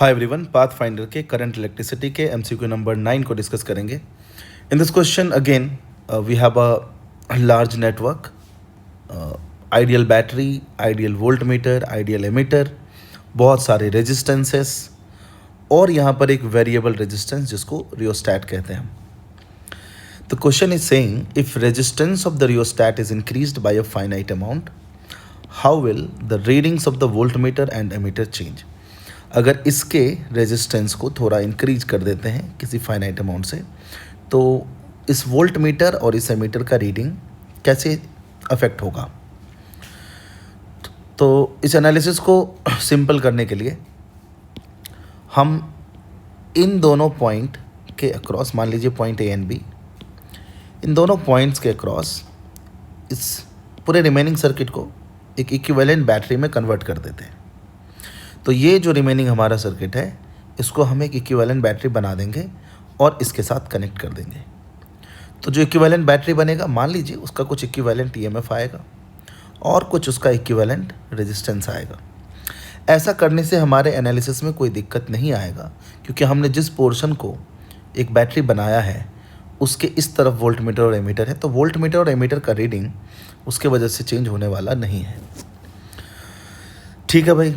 हाय everyone, path finder के current electricity के MCQ number 9 को डिस्कस करेंगे। In this question again we have a large network, ideal battery, ideal voltmeter, ideal ammeter, बहुत सारे resistances और यहाँ पर एक वेरिएबल रेजिस्टेंस जिसको रियोस्टैट कहते हैं। The question is saying if resistance of the rheostat is increased by a finite amount, how will the readings of the voltmeter and ammeter change. अगर इसके रेजिस्टेंस को थोड़ा इंक्रीज कर देते हैं किसी फाइनाइट अमाउंट से, तो इस वोल्ट मीटर और इस एमीटर का रीडिंग कैसे अफेक्ट होगा। तो इस एनालिसिस को सिंपल करने के लिए हम इन दोनों पॉइंट के अक्रॉस, मान लीजिए पॉइंट ए एंड बी, इन दोनों पॉइंट्स के अक्रॉस इस पूरे रिमेनिंग सर्किट को एक इक्विवेलेंट बैटरी में कन्वर्ट कर देते हैं। तो ये जो रिमेनिंग हमारा सर्किट है, इसको हम एक इक्विवेलेंट बैटरी बना देंगे और इसके साथ कनेक्ट कर देंगे। तो जो इक्विवेलेंट बैटरी बनेगा, मान लीजिए उसका कुछ इक्विवेलेंट ईएमएफ आएगा और कुछ उसका इक्विवेलेंट रेजिस्टेंस आएगा। ऐसा करने से हमारे एनालिसिस में कोई दिक्कत नहीं आएगा, क्योंकि हमने जिस पोर्शन को एक बैटरी बनाया है उसके इस तरफ वोल्ट मीटर और एमीटर है, तो वोल्ट मीटर और एमीटर का रीडिंग उसके वजह से चेंज होने वाला नहीं है। ठीक है भाई,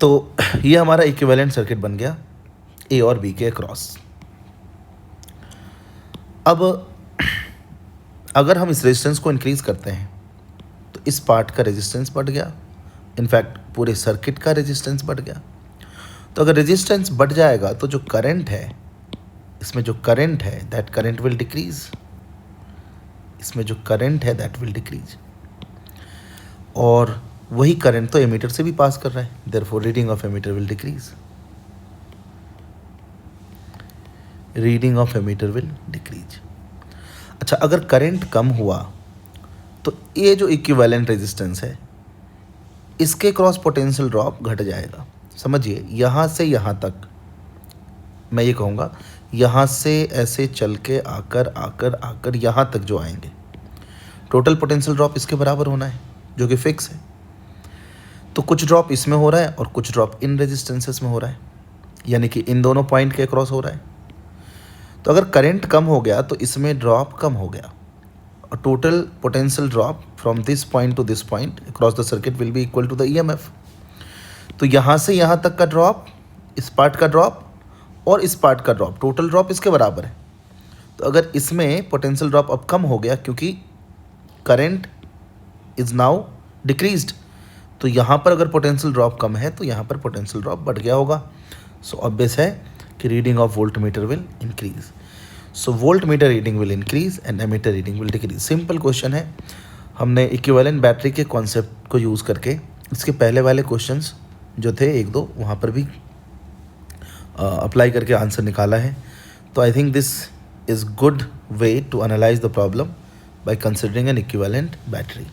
तो ये हमारा इक्विवेलेंट सर्किट बन गया ए और बी के अक्रॉस। अब अगर हम इस रेजिस्टेंस को इंक्रीज करते हैं तो इस पार्ट का रेजिस्टेंस बढ़ गया, इनफैक्ट पूरे सर्किट का रेजिस्टेंस बढ़ गया। तो अगर रेजिस्टेंस बढ़ जाएगा तो जो करंट है, इसमें जो करंट है दैट करंट विल डिक्रीज, इसमें जो करंट है दैट विल डिक्रीज, और वही करंट तो एमीटर से भी पास कर रहा है, therefore reading of ammeter will decrease, reading of ammeter will decrease. अच्छा, अगर करंट कम हुआ तो ये जो इक्विवेलेंट रेजिस्टेंस है इसके क्रॉस पोटेंशियल ड्रॉप घट जाएगा। समझिए, यहाँ से यहाँ तक, मैं ये कहूँगा यहाँ से ऐसे चल के आकर आकर आकर यहाँ तक जो आएंगे, टोटल पोटेंशियल ड्रॉप इसके बराबर होना है, जो कि फिक्स है। तो कुछ ड्रॉप इसमें हो रहा है और कुछ ड्रॉप इन रेजिस्टेंसेस में हो रहा है, यानी कि इन दोनों पॉइंट के क्रॉस हो रहा है। तो अगर करंट कम हो गया तो इसमें ड्रॉप कम हो गया, और total potential drop from this point to this point across the circuit will be equal to the EMF. तो यहाँ से यहाँ तक का ड्रॉप, इस पार्ट का ड्रॉप और इस पार्ट का ड्रॉप, टोटल ड्रॉप इसके बराबर है। तो अगर इसमें पोटेंशियल ड्रॉप अब कम हो गया क्योंकि करंट इज नाउ डिक्रीज्ड, तो यहाँ पर अगर पोटेंशियल ड्रॉप कम है तो यहाँ पर पोटेंशियल ड्रॉप बढ़ गया होगा। सो ऑब्वियस है कि reading of voltmeter will increase. So voltmeter reading will increase and ammeter reading will decrease. Simple question है। हमने इक्विवेलेंट बैटरी के कॉन्सेप्ट को यूज़ करके इसके पहले वाले क्वेश्चंस जो थे एक दो, वहाँ पर भी अप्लाई करके आंसर निकाला है। तो I think this is good way to analyse the problem by considering an equivalent battery.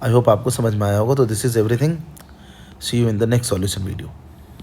I hope आपको समझ में आया होगा। तो this is everything. See you in the next solution video.